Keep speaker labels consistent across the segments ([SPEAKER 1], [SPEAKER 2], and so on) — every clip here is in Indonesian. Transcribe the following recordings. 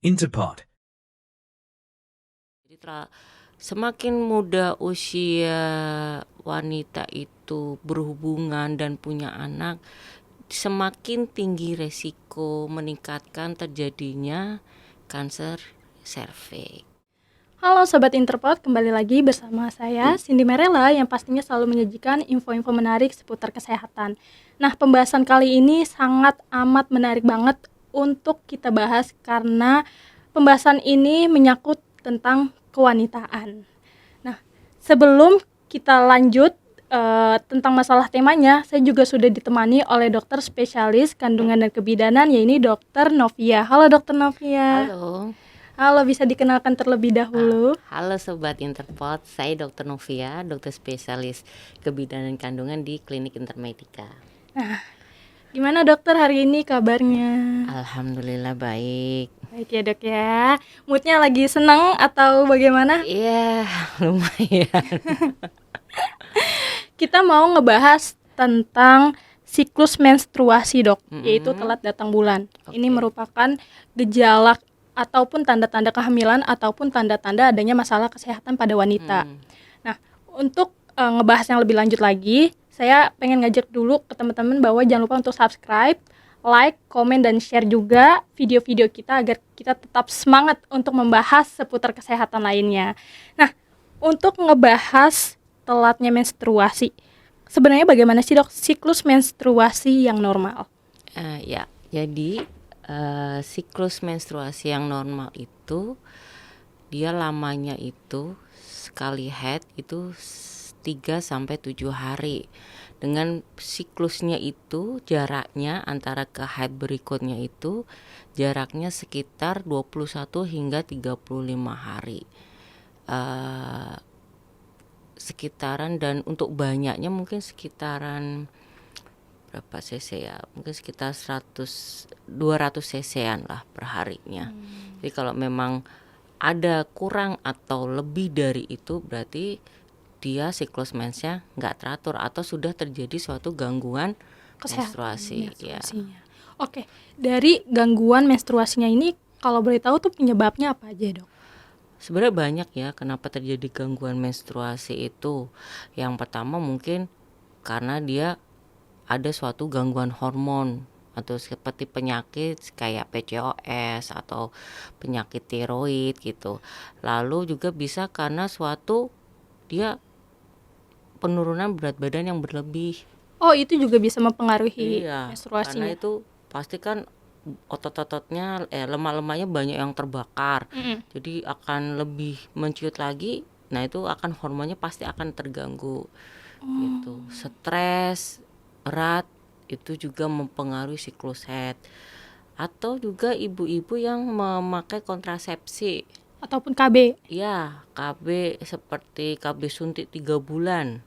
[SPEAKER 1] Interpod.
[SPEAKER 2] Jadi semakin muda usia wanita itu berhubungan dan punya anak, semakin tinggi resiko meningkatkan terjadinya kanker serviks.
[SPEAKER 3] Halo Sobat Interpod, kembali lagi bersama saya Cindy Merella yang pastinya selalu menyajikan info-info menarik seputar kesehatan. Nah, pembahasan kali ini sangat amat menarik banget untuk kita bahas karena pembahasan ini menyangkut tentang kewanitaan. Nah, sebelum kita lanjut tentang masalah temanya, saya juga sudah ditemani oleh dokter spesialis kandungan dan kebidanan, yaitu Dr. Novia. Halo Dr. Novia.
[SPEAKER 2] Halo.
[SPEAKER 3] Halo, bisa dikenalkan terlebih dahulu.
[SPEAKER 2] Halo Sobat Interpod, saya Dr. Novia, dokter spesialis kebidanan kandungan di Klinik Intermedica.
[SPEAKER 3] Nah, gimana dokter hari ini kabarnya?
[SPEAKER 2] Alhamdulillah baik.
[SPEAKER 3] Baik ya dok ya. Moodnya lagi senang atau bagaimana?
[SPEAKER 2] Iya, lumayan.
[SPEAKER 3] Kita mau ngebahas tentang siklus menstruasi dok, yaitu telat datang bulan. Ini merupakan gejala ataupun tanda-tanda kehamilan ataupun tanda-tanda adanya masalah kesehatan pada wanita. Nah, untuk ngebahas yang lebih lanjut lagi, saya pengen ngajak dulu ke teman-teman bahwa jangan lupa untuk subscribe, like, komen, dan share juga video-video kita agar kita tetap semangat untuk membahas seputar kesehatan lainnya. Nah, untuk ngebahas telatnya menstruasi, sebenarnya bagaimana sih dok siklus menstruasi yang normal?
[SPEAKER 2] Ya, jadi siklus menstruasi yang normal itu dia lamanya itu sekali head itu 3-7 hari. Dengan siklusnya itu jaraknya antara ke head berikutnya itu jaraknya sekitar 21 hingga 35 hari. Sekitaran, dan untuk banyaknya mungkin sekitaran berapa cc ya, mungkin sekitar 200 cc-an lah per harinya. Jadi kalau memang ada kurang atau lebih dari itu berarti dia siklus mensnya nggak teratur atau sudah terjadi suatu gangguan menstruasi. Ya.
[SPEAKER 3] Oke, dari gangguan menstruasinya ini kalau boleh tahu tuh penyebabnya apa aja dok?
[SPEAKER 2] Sebenarnya banyak ya kenapa terjadi gangguan menstruasi itu. Yang pertama mungkin karena dia ada suatu gangguan hormon atau seperti penyakit kayak PCOS atau penyakit tiroid gitu. Lalu juga bisa karena suatu dia penurunan berat badan yang berlebih.
[SPEAKER 3] Oh, itu juga bisa mempengaruhi menstruasinya.
[SPEAKER 2] Karena itu pasti kan otot-ototnya lemak-lemaknya banyak yang terbakar. Jadi akan lebih menciut lagi. Nah, itu akan hormonnya pasti akan terganggu. Gitu. Stres, berat itu juga mempengaruhi siklus head. Atau juga ibu-ibu yang memakai kontrasepsi
[SPEAKER 3] ataupun KB.
[SPEAKER 2] Ya, KB seperti KB suntik 3 bulan.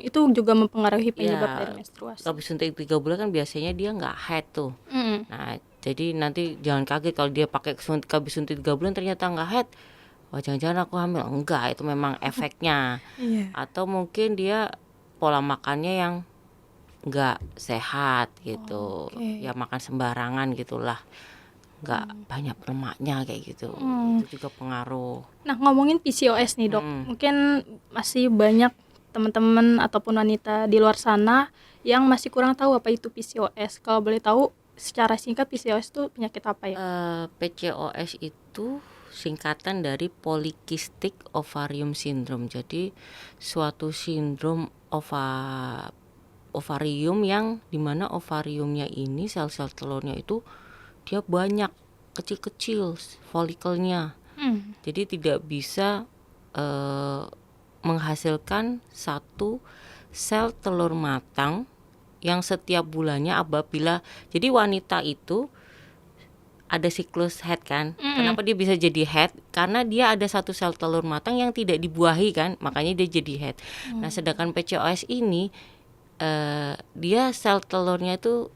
[SPEAKER 3] Itu juga mempengaruhi penyebab dari menstruasi.
[SPEAKER 2] KB suntik 3 bulan kan biasanya dia nggak head tuh. Nah, jadi nanti jangan kaget kalau dia pakai KB suntik 3 bulan ternyata nggak head. Wah, jangan-jangan aku hamil. Enggak, itu memang efeknya. Atau mungkin dia pola makannya yang nggak sehat gitu. Ya makan sembarangan gitulah, nggak banyak lemaknya kayak gitu. Itu juga pengaruh.
[SPEAKER 3] Nah, ngomongin PCOS nih dok, mungkin masih banyak teman-teman ataupun wanita di luar sana yang masih kurang tahu apa itu PCOS. Kalau boleh tahu secara singkat PCOS itu penyakit apa ya?
[SPEAKER 2] PCOS itu singkatan dari Polycystic Ovarium Syndrome. Jadi suatu sindrom ovarium yang dimana ovariumnya ini sel-sel telurnya itu dia banyak kecil-kecil folikelnya. Jadi tidak bisa menghasilkan satu sel telur matang yang setiap bulannya apabila jadi wanita itu ada siklus head kan. Kenapa dia bisa jadi head? Karena dia ada satu sel telur matang yang tidak dibuahi kan, makanya dia jadi head. Nah, sedangkan PCOS ini dia sel telurnya itu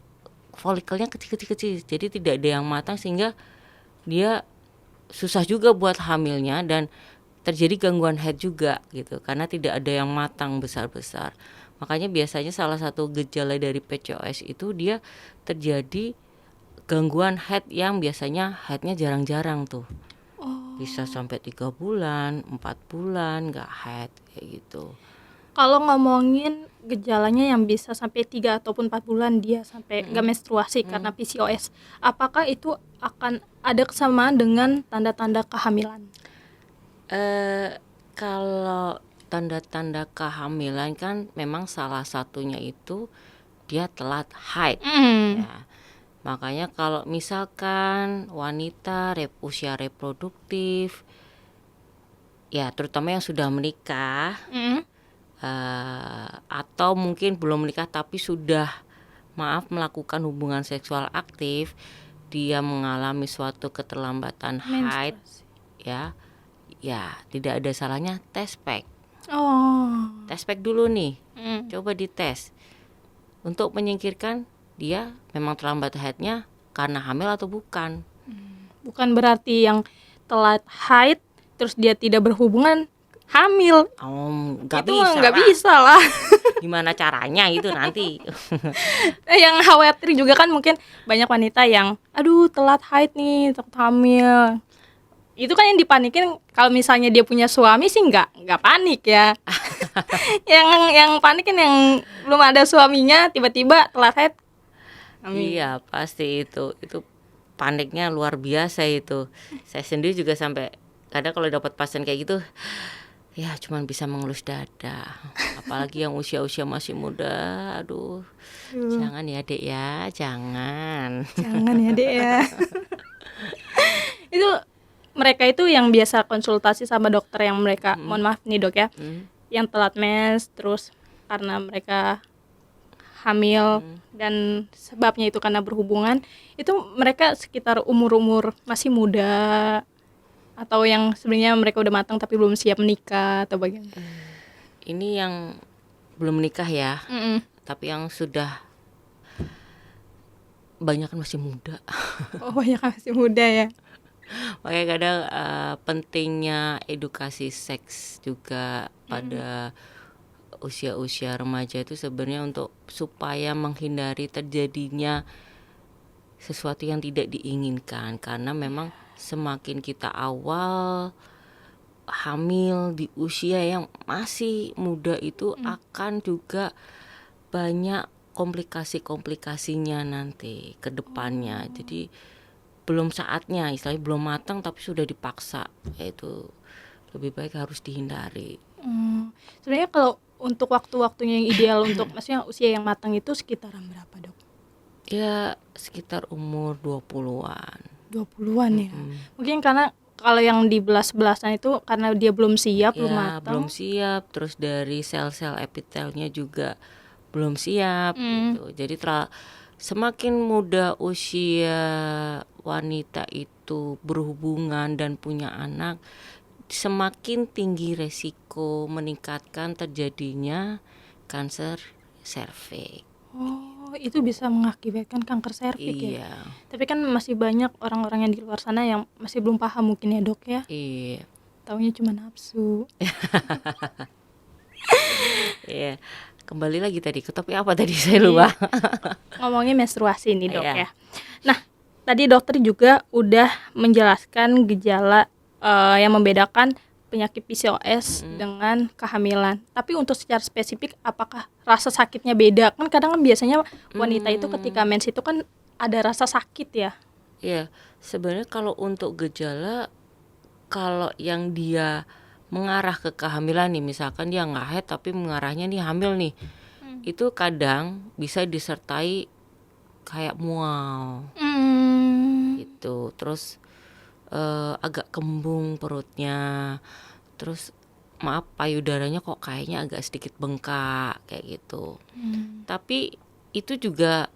[SPEAKER 2] folikelnya kecil-kecil, jadi tidak ada yang matang sehingga dia susah juga buat hamilnya dan terjadi gangguan head juga gitu karena tidak ada yang matang besar-besar. Makanya biasanya salah satu gejala dari PCOS itu dia terjadi gangguan head yang biasanya headnya jarang-jarang tuh. Bisa sampai 3 bulan, 4 bulan nggak head kayak gitu.
[SPEAKER 3] Kalau ngomongin gejalanya yang bisa sampai 3 ataupun 4 bulan dia sampai nggak menstruasi karena PCOS, apakah itu akan ada kesamaan dengan tanda-tanda kehamilan?
[SPEAKER 2] Kalau tanda-tanda kehamilan kan memang salah satunya itu dia telat haid. Ya. Makanya kalau misalkan wanita usia reproduktif, ya terutama yang sudah menikah, atau mungkin belum menikah tapi sudah melakukan hubungan seksual aktif, dia mengalami suatu keterlambatan haid, ya tidak ada salahnya tes pack. Tes pack dulu nih, coba dites untuk menyingkirkan dia memang terlambat haidnya karena hamil atau bukan.
[SPEAKER 3] Bukan berarti yang telat haid terus dia tidak berhubungan hamil.
[SPEAKER 2] Nggak
[SPEAKER 3] Itu
[SPEAKER 2] bisa
[SPEAKER 3] nggak
[SPEAKER 2] lah.
[SPEAKER 3] bisa lah.
[SPEAKER 2] Gimana caranya itu nanti?
[SPEAKER 3] Yang khawatir juga kan mungkin banyak wanita yang aduh telat haid nih, takut hamil. Itu kan yang dipanikin. Kalau misalnya dia punya suami sih nggak panik ya. yang panik kan yang belum ada suaminya tiba-tiba telat haid.
[SPEAKER 2] Iya pasti itu paniknya luar biasa itu. Saya sendiri juga sampai kadang kalau dapat pasien kayak gitu, ya cuman bisa mengelus dada. Apalagi yang usia-usia masih muda, aduh. Jangan ya dek ya, jangan.
[SPEAKER 3] Jangan ya dek ya. Itu mereka itu yang biasa konsultasi sama dokter yang mereka, mohon maaf nih dok ya, yang telat mens terus karena mereka hamil dan sebabnya itu karena berhubungan, itu mereka sekitar umur-umur masih muda atau yang sebenarnya mereka udah matang tapi belum siap menikah atau bagaimana?
[SPEAKER 2] Ini yang belum menikah ya, tapi yang sudah banyak kan masih muda.
[SPEAKER 3] Oh banyak masih muda ya.
[SPEAKER 2] Makanya kadang pentingnya edukasi seks juga pada usia-usia remaja itu sebenarnya untuk supaya menghindari terjadinya sesuatu yang tidak diinginkan, karena memang semakin kita awal hamil di usia yang masih muda itu akan juga banyak komplikasi-komplikasinya nanti ke depannya. Jadi belum saatnya, istilahnya belum matang tapi sudah dipaksa, itu lebih baik harus dihindari.
[SPEAKER 3] Sebenarnya kalau untuk waktu-waktunya yang ideal untuk maksudnya usia yang matang itu sekitaran berapa dok?
[SPEAKER 2] Ya sekitar umur 20-an.
[SPEAKER 3] 20-an ya. Mungkin karena kalau yang di belas-belasan itu karena dia belum siap, belum
[SPEAKER 2] Ya
[SPEAKER 3] matang.
[SPEAKER 2] belum siap, terus dari sel-sel epitelnya juga belum siap gitu. Jadi semakin muda usia wanita itu berhubungan dan punya anak, semakin tinggi resiko meningkatkan terjadinya kanker serviks.
[SPEAKER 3] Oh, itu bisa mengakibatkan kanker serviks ya.
[SPEAKER 2] Iya.
[SPEAKER 3] Tapi kan masih banyak orang-orang yang di luar sana yang masih belum paham mungkin ya dok ya.
[SPEAKER 2] Iya.
[SPEAKER 3] Taunya cuma nafsu.
[SPEAKER 2] Iya. Kembali lagi tadi ke topik apa tadi, saya lupa.
[SPEAKER 3] Ngomongin menstruasi nih dok
[SPEAKER 2] Iya.
[SPEAKER 3] ya. Nah, tadi dokter juga udah menjelaskan gejala yang membedakan penyakit PCOS dengan kehamilan. Tapi untuk secara spesifik apakah rasa sakitnya beda? Kan kadang kan biasanya wanita itu ketika mens itu kan ada rasa sakit ya.
[SPEAKER 2] Iya, sebenarnya kalau untuk gejala, kalau yang dia mengarah ke kehamilan nih, misalkan dia nggak haid tapi mengarahnya nih hamil nih, itu kadang bisa disertai kayak mual gitu, terus agak kembung perutnya, terus payudaranya kok kayaknya agak sedikit bengkak kayak gitu. Tapi itu juga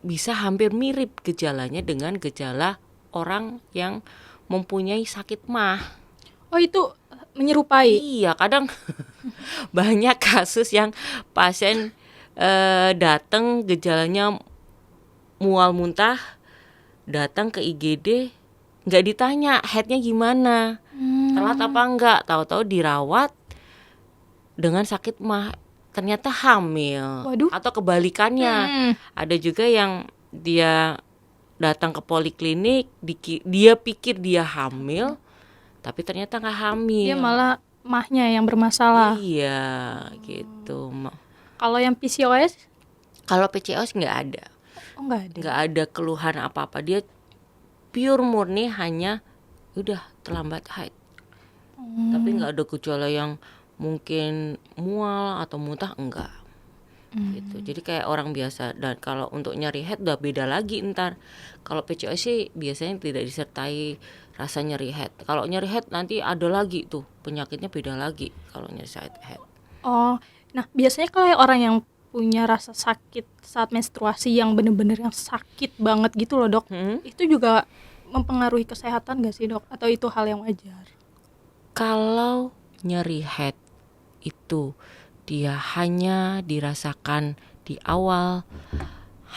[SPEAKER 2] bisa hampir mirip gejalanya dengan gejala orang yang mempunyai sakit mah.
[SPEAKER 3] Oh, itu menyerupai.
[SPEAKER 2] Iya, kadang banyak kasus yang pasien datang gejalanya mual muntah, datang ke IGD nggak ditanya headnya gimana, telat apa enggak, tahu-tahu dirawat dengan sakit mah, ternyata hamil.
[SPEAKER 3] Waduh.
[SPEAKER 2] Atau kebalikannya, ada juga yang dia datang ke poliklinik, dia pikir dia hamil, tapi ternyata nggak hamil.
[SPEAKER 3] Dia malah mahnya yang bermasalah.
[SPEAKER 2] Iya, gitu.
[SPEAKER 3] Kalau yang PCOS?
[SPEAKER 2] Kalau PCOS nggak ada.
[SPEAKER 3] Oh, nggak ada.
[SPEAKER 2] Nggak ada keluhan apa-apa. Dia pure murni hanya udah terlambat haid. Tapi nggak ada gejala yang mungkin mual atau muntah, enggak. Gitu. Jadi kayak orang biasa. Dan kalau untuk nyeri head udah beda lagi ntar. Kalau PCOS sih biasanya tidak disertai rasa nyeri head. Kalau nyeri head nanti ada lagi tuh penyakitnya beda lagi kalau nyeri head.
[SPEAKER 3] Oh, nah biasanya kalau orang yang punya rasa sakit saat menstruasi yang bener-bener yang sakit banget gitu loh dok, itu juga mempengaruhi kesehatan gak sih dok? Atau itu hal yang wajar?
[SPEAKER 2] Kalau nyeri head itu dia hanya dirasakan di awal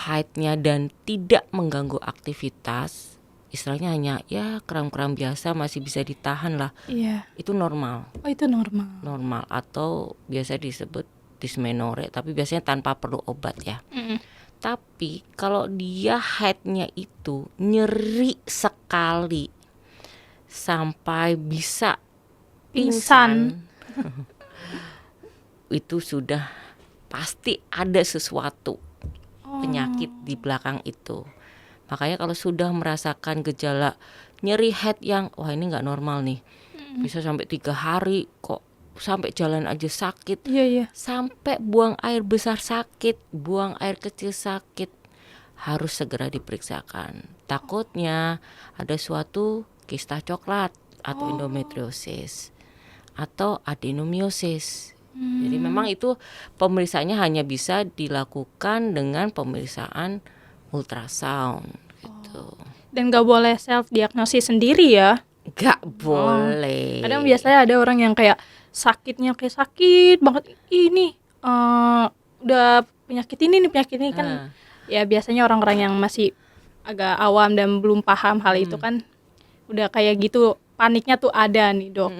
[SPEAKER 2] haidnya dan tidak mengganggu aktivitas, istilahnya hanya ya kram-kram biasa masih bisa ditahan lah.
[SPEAKER 3] Iya.
[SPEAKER 2] Itu normal.
[SPEAKER 3] Oh, itu normal.
[SPEAKER 2] Normal atau biasa disebut dysmenorrhea, tapi biasanya tanpa perlu obat ya. Tapi kalau dia haidnya itu nyeri sekali sampai bisa pingsan. Itu sudah pasti ada sesuatu penyakit di belakang itu. Makanya kalau sudah merasakan gejala nyeri head yang wah ini nggak normal nih, bisa sampai 3 hari kok, sampai jalan aja sakit,
[SPEAKER 3] Iya.
[SPEAKER 2] sampai buang air besar sakit, buang air kecil sakit, harus segera diperiksakan. Takutnya ada suatu kista coklat atau endometriosis atau adenomiosis. Jadi memang itu pemeriksaannya hanya bisa dilakukan dengan pemeriksaan ultrasound gitu.
[SPEAKER 3] Dan gak boleh self diagnosis sendiri ya?
[SPEAKER 2] Gak boleh.
[SPEAKER 3] Kadang biasanya ada orang yang kayak sakitnya kayak sakit banget, ini udah penyakit ini kan. Ya biasanya orang-orang yang masih agak awam dan belum paham hal itu kan udah kayak gitu, paniknya tuh ada nih dok.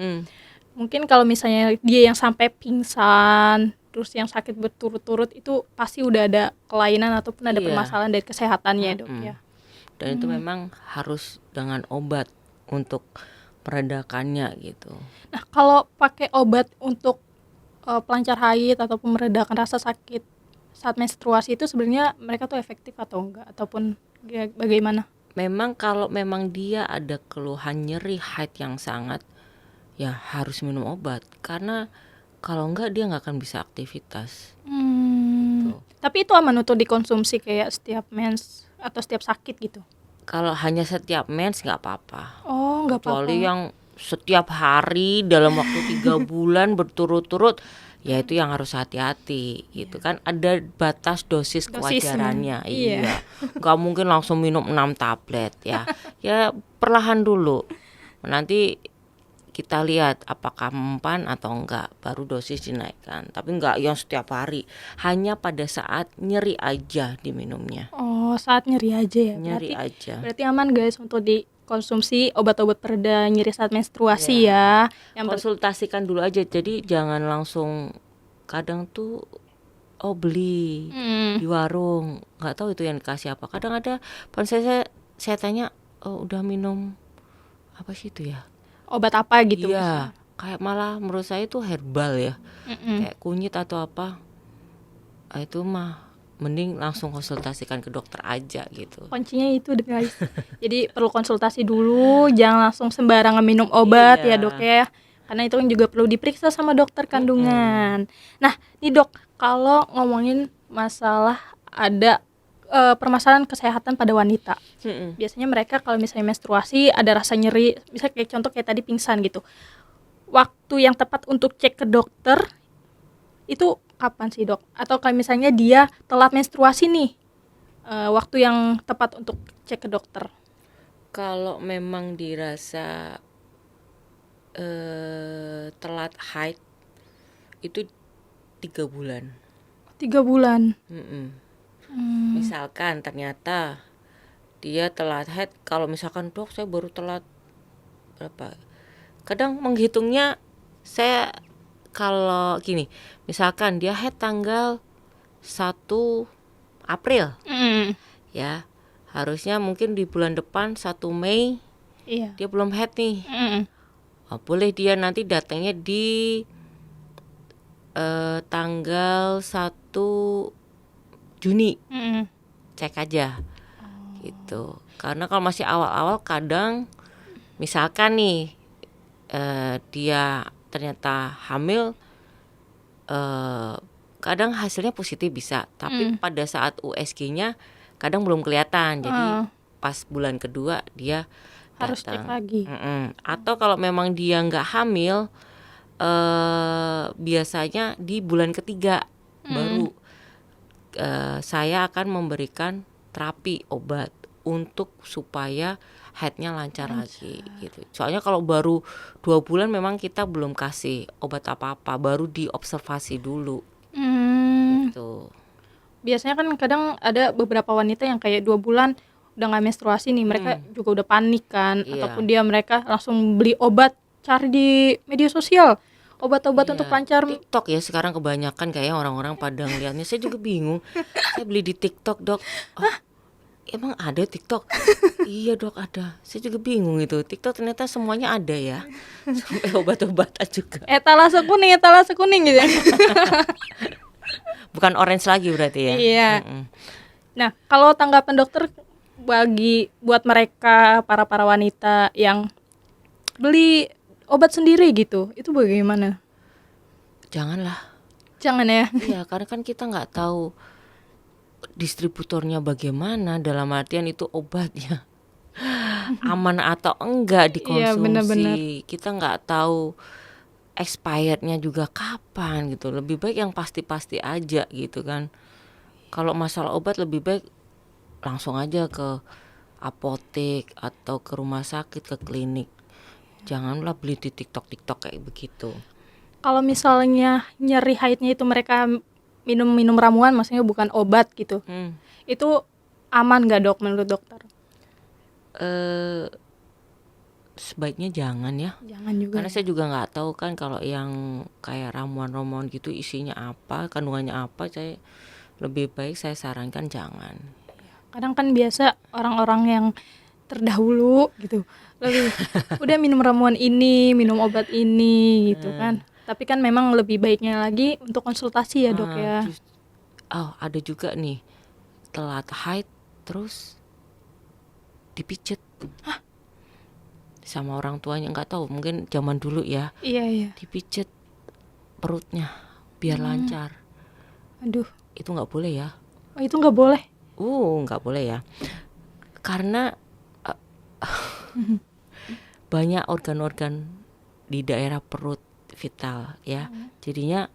[SPEAKER 3] Mungkin kalau misalnya dia yang sampai pingsan, terus yang sakit berturut-turut, itu pasti udah ada kelainan ataupun ada permasalahan dari kesehatannya dok ya.
[SPEAKER 2] Dan itu memang harus dengan obat untuk meredakannya gitu.
[SPEAKER 3] Nah kalau pakai obat untuk pelancar haid ataupun meredakan rasa sakit saat menstruasi itu sebenarnya mereka tuh efektif atau enggak, ataupun bagaimana?
[SPEAKER 2] Memang kalau memang dia ada keluhan nyeri haid yang sangat, ya harus minum obat, karena kalau enggak dia nggak akan bisa aktivitas.
[SPEAKER 3] Tapi itu aman untuk dikonsumsi kayak setiap mens atau setiap sakit gitu?
[SPEAKER 2] Kalau hanya setiap mens nggak apa-apa.
[SPEAKER 3] Oh, nggak apa-apa.
[SPEAKER 2] Kecuali yang setiap hari dalam waktu 3 bulan berturut-turut, ya itu yang harus hati-hati gitu kan. Ada batas dosis kewajarannya. Iya. Nggak mungkin langsung minum 6 tablet ya. Ya perlahan dulu. Nanti kita lihat apakah mempan atau enggak, baru dosis dinaikkan. Tapi enggak yang setiap hari, hanya pada saat nyeri aja diminumnya.
[SPEAKER 3] Oh, saat nyeri aja ya?
[SPEAKER 2] Nyeri aja.
[SPEAKER 3] Berarti aman guys untuk dikonsumsi obat-obat pereda nyeri saat menstruasi ya.
[SPEAKER 2] Yang konsultasikan dulu aja, jadi jangan langsung, kadang tuh beli di warung, nggak tahu itu yang dikasih apa. Kadang ada, saya tanya, udah minum apa sih itu ya?
[SPEAKER 3] Obat apa gitu?
[SPEAKER 2] Iya, kayak malah menurut saya itu herbal ya, kayak kunyit atau apa. Itu mah mending langsung konsultasikan ke dokter aja gitu.
[SPEAKER 3] Kuncinya itu guys. Jadi perlu konsultasi dulu, jangan langsung sembarangan minum obat ya dok ya. Karena itu kan juga perlu diperiksa sama dokter kandungan. Nah nih dok, kalau ngomongin masalah ada permasalahan kesehatan pada wanita, biasanya mereka kalau misalnya menstruasi ada rasa nyeri, misalnya kayak contoh kayak tadi pingsan gitu, waktu yang tepat untuk cek ke dokter itu kapan sih dok? Atau kalau misalnya dia telat menstruasi nih, waktu yang tepat untuk cek ke dokter?
[SPEAKER 2] Kalau memang dirasa telat haid itu 3 bulan.
[SPEAKER 3] 3 bulan.
[SPEAKER 2] Misalkan ternyata dia telat haid, kalau misalkan dok saya baru telat berapa, kadang menghitungnya saya kalau gini, misalkan dia haid tanggal 1 April ya, Harusnya mungkin di bulan depan 1 Mei
[SPEAKER 3] Iya.
[SPEAKER 2] dia belum head nih.
[SPEAKER 3] Mm-mm.
[SPEAKER 2] Boleh dia nanti datangnya di tanggal 1 Juni.
[SPEAKER 3] Mm-mm.
[SPEAKER 2] Cek aja gitu. Karena kalau masih awal-awal kadang misalkan nih dia ternyata hamil, kadang hasilnya positif bisa, tapi pada saat USG-nya kadang belum kelihatan. Jadi pas bulan kedua dia
[SPEAKER 3] Harus cek
[SPEAKER 2] datang.
[SPEAKER 3] lagi.
[SPEAKER 2] Atau kalau memang dia nggak hamil, biasanya di bulan ketiga baru saya akan memberikan terapi obat untuk supaya headnya lancar lagi gitu. Soalnya kalau baru 2 bulan memang kita belum kasih obat apa-apa, baru diobservasi dulu gitu.
[SPEAKER 3] Biasanya kan kadang ada beberapa wanita yang kayak 2 bulan udah nggak menstruasi nih, mereka juga udah panik kan,
[SPEAKER 2] Iya.
[SPEAKER 3] ataupun mereka langsung beli obat, cari di media sosial obat-obat untuk
[SPEAKER 2] Iya,
[SPEAKER 3] pancar.
[SPEAKER 2] TikTok ya sekarang kebanyakan kayaknya orang-orang pada ngeliatnya. Saya juga bingung. Saya beli di TikTok, Dok. Oh, emang ada TikTok? Iya, Dok, ada. Saya juga bingung itu. TikTok ternyata semuanya ada ya. Sampai obat-obatan juga.
[SPEAKER 3] Etalase kuning gitu ya.
[SPEAKER 2] Bukan orange lagi berarti ya.
[SPEAKER 3] Iya. Nah, kalau tanggapan dokter buat mereka para wanita yang beli obat sendiri gitu, itu bagaimana?
[SPEAKER 2] Janganlah.
[SPEAKER 3] Jangan ya.
[SPEAKER 2] Iya, karena kan kita nggak tahu distributornya bagaimana, dalam artian itu obatnya aman atau enggak dikonsumsi.
[SPEAKER 3] Iya, benar-benar.
[SPEAKER 2] Kita nggak tahu expirednya juga kapan gitu. Lebih baik yang pasti-pasti aja gitu kan. Kalau masalah obat lebih baik langsung aja ke apotek atau ke rumah sakit, ke klinik. Janganlah beli di TikTok kayak begitu.
[SPEAKER 3] Kalau misalnya nyeri haidnya itu mereka minum ramuan, maksudnya bukan obat gitu, itu aman nggak, Dok, menurut dokter?
[SPEAKER 2] Sebaiknya jangan ya.
[SPEAKER 3] Jangan juga.
[SPEAKER 2] Karena saya juga nggak tahu kan kalau yang kayak ramuan-ramuan gitu isinya apa, kandungannya apa. Saya lebih baik saya sarankan jangan.
[SPEAKER 3] Kadang kan biasa orang-orang yang terdahulu gitu, lebih udah minum ramuan ini, minum obat ini gitu kan. Tapi kan memang lebih baiknya lagi untuk konsultasi ya, Dok ya.
[SPEAKER 2] Ada juga nih telat haid terus dipijet. Sama orang tuanya, nggak tahu, mungkin zaman dulu ya.
[SPEAKER 3] Iya.
[SPEAKER 2] Dipijet perutnya biar lancar.
[SPEAKER 3] Aduh,
[SPEAKER 2] Itu nggak boleh ya.
[SPEAKER 3] oh, itu nggak boleh.
[SPEAKER 2] Nggak boleh ya. Karena banyak organ-organ di daerah perut vital ya. Jadinya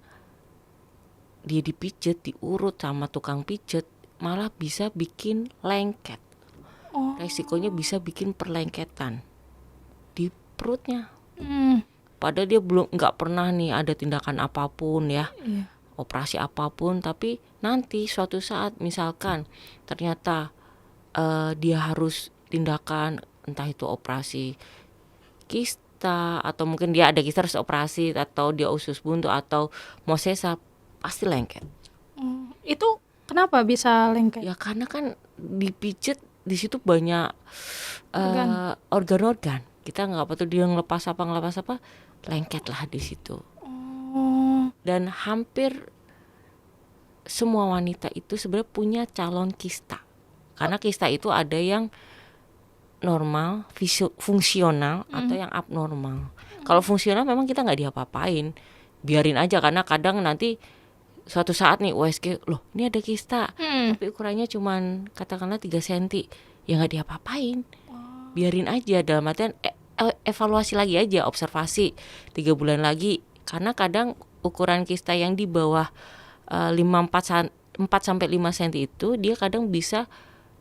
[SPEAKER 2] dia dipijet, diurut sama tukang pijet, malah bisa bikin lengket. Resikonya bisa bikin perlengketan di perutnya. Padahal dia nggak pernah nih ada tindakan apapun ya.
[SPEAKER 3] Iya.
[SPEAKER 2] Operasi apapun, tapi nanti suatu saat misalkan ternyata dia harus tindakan, entah itu operasi kista atau mungkin dia ada kista harus operasi, atau dia usus buntu atau mau sesar, pasti lengket.
[SPEAKER 3] Itu kenapa bisa lengket?
[SPEAKER 2] Ya karena kan dipijet di situ banyak
[SPEAKER 3] Organ.
[SPEAKER 2] organ-organ. Kita nggak apa tuh dia ngelepas apa, lengket lah di situ. Dan hampir semua wanita itu sebenarnya punya calon kista. Karena kista itu ada yang normal, fungsional, atau yang abnormal. Kalau fungsional memang kita nggak diapa-apain, biarin aja, karena kadang nanti suatu saat nih USG, loh ini ada kista, tapi ukurannya cuman katakanlah 3 cm, ya nggak diapa-apain, biarin aja, dalam artian evaluasi lagi aja, observasi 3 bulan lagi, karena kadang ukuran kista yang di bawah 4-5 cm itu dia kadang bisa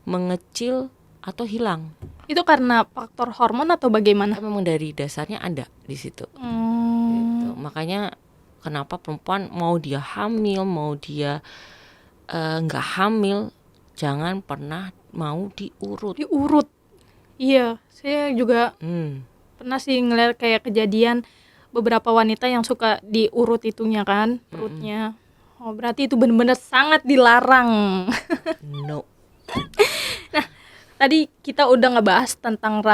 [SPEAKER 2] mengecil atau hilang.
[SPEAKER 3] Itu karena faktor hormon atau bagaimana?
[SPEAKER 2] Memang dari dasarnya ada di situ. Gitu. Makanya kenapa perempuan mau dia hamil, mau dia nggak hamil, jangan pernah mau diurut.
[SPEAKER 3] Diurut. Iya, saya juga pernah sih ngeliat kayak kejadian beberapa wanita yang suka diurut itunya kan, perutnya. Oh, berarti itu benar-benar sangat dilarang.
[SPEAKER 2] No.
[SPEAKER 3] Nah, tadi kita udah ngebahas tentang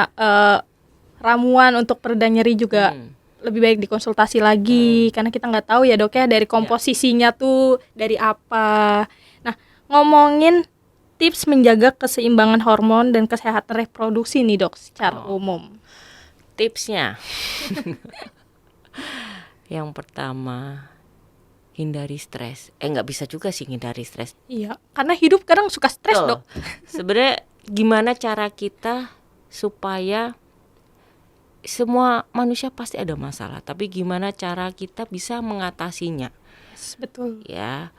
[SPEAKER 3] ramuan untuk pereda nyeri juga lebih baik dikonsultasi lagi karena kita nggak tahu ya dok ya dari komposisinya tuh dari apa. Nah, ngomongin tips menjaga keseimbangan hormon dan kesehatan reproduksi nih dok secara umum.
[SPEAKER 2] Tipsnya yang pertama, hindari stres. Nggak bisa juga sih hindari stres.
[SPEAKER 3] Iya, karena hidup kadang suka stres
[SPEAKER 2] Betul.
[SPEAKER 3] dok.
[SPEAKER 2] Sebenarnya gimana cara kita supaya semua manusia pasti ada masalah, tapi gimana cara kita bisa mengatasinya?
[SPEAKER 3] Yes, betul.
[SPEAKER 2] Ya,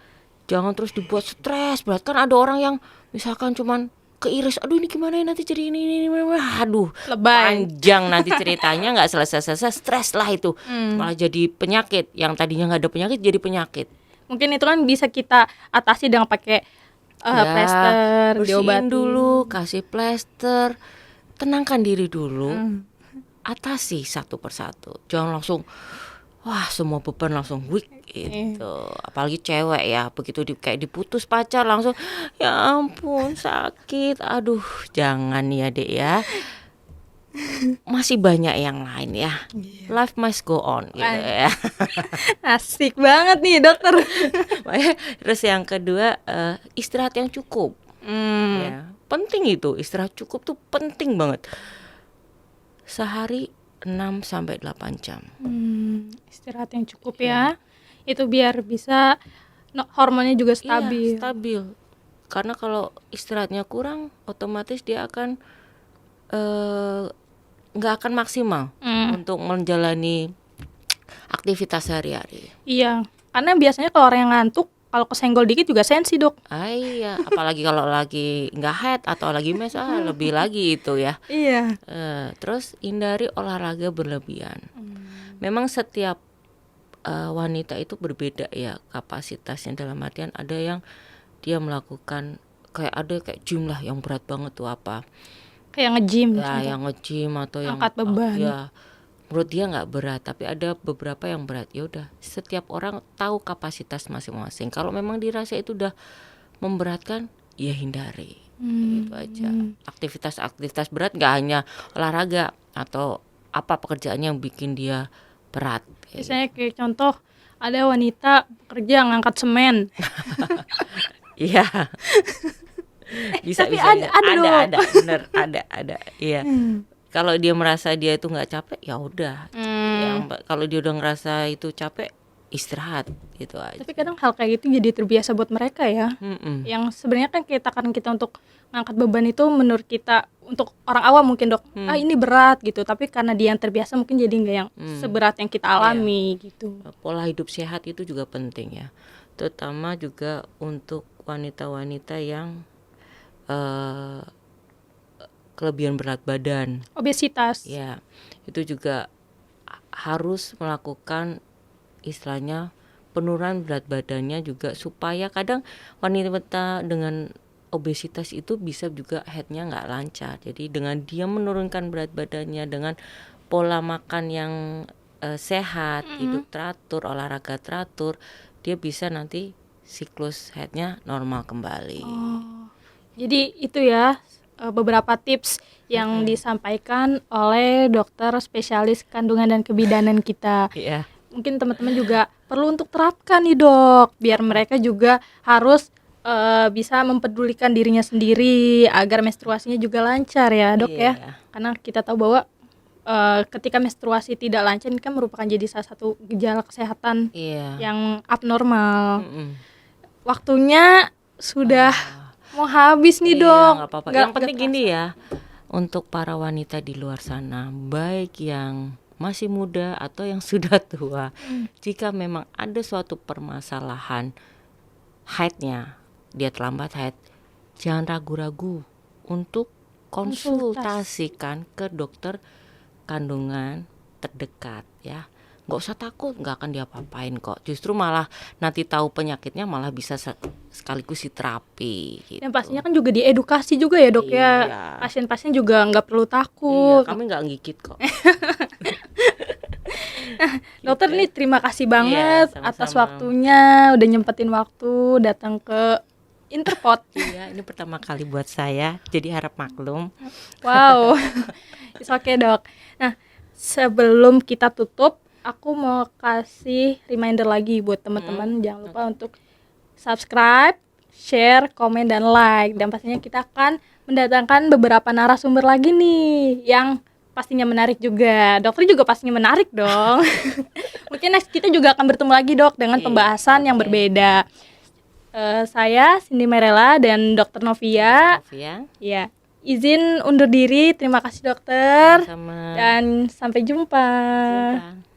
[SPEAKER 2] jangan terus dibuat stres. Berat kan ada orang yang misalkan cuman keiris, aduh ini gimana ya nanti jadi ini, aduh
[SPEAKER 3] Lebay.
[SPEAKER 2] panjang nanti ceritanya nggak selesai, stres lah itu, malah jadi penyakit. Yang tadinya nggak ada penyakit jadi penyakit.
[SPEAKER 3] Mungkin itu kan bisa kita atasi dengan pakai plester,
[SPEAKER 2] Bersihin
[SPEAKER 3] diobatin
[SPEAKER 2] dulu, kasih plester, tenangkan diri dulu, atasi satu persatu. Jangan langsung wah semua beban langsung weak gitu. Apalagi cewek ya, begitu kayak diputus pacar langsung ya ampun sakit. Aduh jangan ya dek ya. Masih banyak yang lain ya. Life must go on gitu ya.
[SPEAKER 3] Asik banget nih dokter.
[SPEAKER 2] Terus yang kedua, istirahat yang cukup. Ya, penting itu, istirahat cukup tuh penting banget. Sehari 6-8 jam.
[SPEAKER 3] Istirahat yang cukup ya. Itu biar bisa hormonnya juga stabil.
[SPEAKER 2] Iya, stabil. Karena kalau istirahatnya kurang, otomatis dia akan nggak akan maksimal untuk menjalani aktivitas sehari-hari.
[SPEAKER 3] Iya, karena biasanya kalau orang yang ngantuk, kalau kesenggol dikit juga sensi dok.
[SPEAKER 2] Iya, apalagi kalau lagi nggak head atau lagi mes, lebih lagi itu ya.
[SPEAKER 3] Iya.
[SPEAKER 2] Terus hindari olahraga berlebihan. Memang setiap wanita itu berbeda ya kapasitasnya, dalam artian ada yang dia melakukan kayak gym lah yang berat banget tuh apa.
[SPEAKER 3] Kayak nge-gym.
[SPEAKER 2] Ya, yang nge-gym atau yang
[SPEAKER 3] angkat beban.
[SPEAKER 2] Ya, menurut dia nggak berat, tapi ada beberapa yang berat. Ya udah, setiap orang tahu kapasitas masing-masing. Kalau memang dirasa itu udah memberatkan, ya hindari. Gitu aja. Aktivitas berat nggak hanya olahraga atau apa pekerjaannya yang bikin dia berat.
[SPEAKER 3] Misalnya kayak contoh ada wanita kerja ngangkat semen.
[SPEAKER 2] Iya. Bisa
[SPEAKER 3] tapi
[SPEAKER 2] bisa
[SPEAKER 3] ada
[SPEAKER 2] bener ada iya. Kalau dia merasa dia itu nggak capek ya udah. Kalau dia udah ngerasa itu capek, istirahat gitu aja.
[SPEAKER 3] Tapi kadang hal kayak gitu jadi terbiasa buat mereka ya. Yang sebenarnya kan kita untuk ngangkat beban itu menurut kita untuk orang awam mungkin dok, ini berat gitu. Tapi karena dia yang terbiasa mungkin jadi nggak yang seberat yang kita alami gitu.
[SPEAKER 2] Pola hidup sehat itu juga penting ya. Terutama juga untuk wanita-wanita yang kelebihan berat badan,
[SPEAKER 3] obesitas.
[SPEAKER 2] Ya, itu juga harus melakukan istilahnya penurunan berat badannya juga, supaya kadang wanita dengan obesitas itu bisa juga headnya nggak lancar. Jadi dengan dia menurunkan berat badannya dengan pola makan yang sehat, hidup teratur, olahraga teratur, dia bisa nanti siklus headnya normal kembali.
[SPEAKER 3] Jadi itu ya beberapa tips yang disampaikan oleh dokter spesialis kandungan dan kebidanan kita. Mungkin teman-teman juga perlu untuk terapkan nih dok, biar mereka juga harus bisa mempedulikan dirinya sendiri agar menstruasinya juga lancar ya dok ya. Karena kita tahu bahwa ketika menstruasi tidak lancar ini kan merupakan jadi salah satu gejala kesehatan yang abnormal. Waktunya sudah mau habis nih dok.
[SPEAKER 2] Gak apa-apa. Yang penting gini ya, untuk para wanita di luar sana, baik yang masih muda atau yang sudah tua, jika memang ada suatu permasalahan haidnya, dia terlambat haid, jangan ragu-ragu untuk konsultasikan ke dokter kandungan terdekat ya. Nggak usah takut, nggak akan diapa-apain kok. Justru malah nanti tahu penyakitnya malah bisa sekaligus diterapi gitu.
[SPEAKER 3] Dan pastinya kan juga diedukasi juga ya dok ya. Pasien-pasien juga nggak perlu takut.
[SPEAKER 2] Kami nggak gigit kok.
[SPEAKER 3] Dokter nih terima kasih banget atas waktunya, udah nyempetin waktu datang ke Interpot.
[SPEAKER 2] Iya, ini pertama kali buat saya, jadi harap maklum.
[SPEAKER 3] Wow. It's okay, Dok. Nah, sebelum kita tutup, aku mau kasih reminder lagi buat teman-teman, jangan lupa untuk subscribe, share, komen, dan like. Dan pastinya kita akan mendatangkan beberapa narasumber lagi nih yang pastinya menarik juga. Dokter juga pastinya menarik dong. Mungkin next kita juga akan bertemu lagi, Dok, dengan pembahasan yang berbeda. Saya Cindy Merela dan Dokter Novia. Ya, izin undur diri. Terima kasih, Dokter.
[SPEAKER 2] Sama.
[SPEAKER 3] Dan sampai jumpa.
[SPEAKER 2] Jumpa.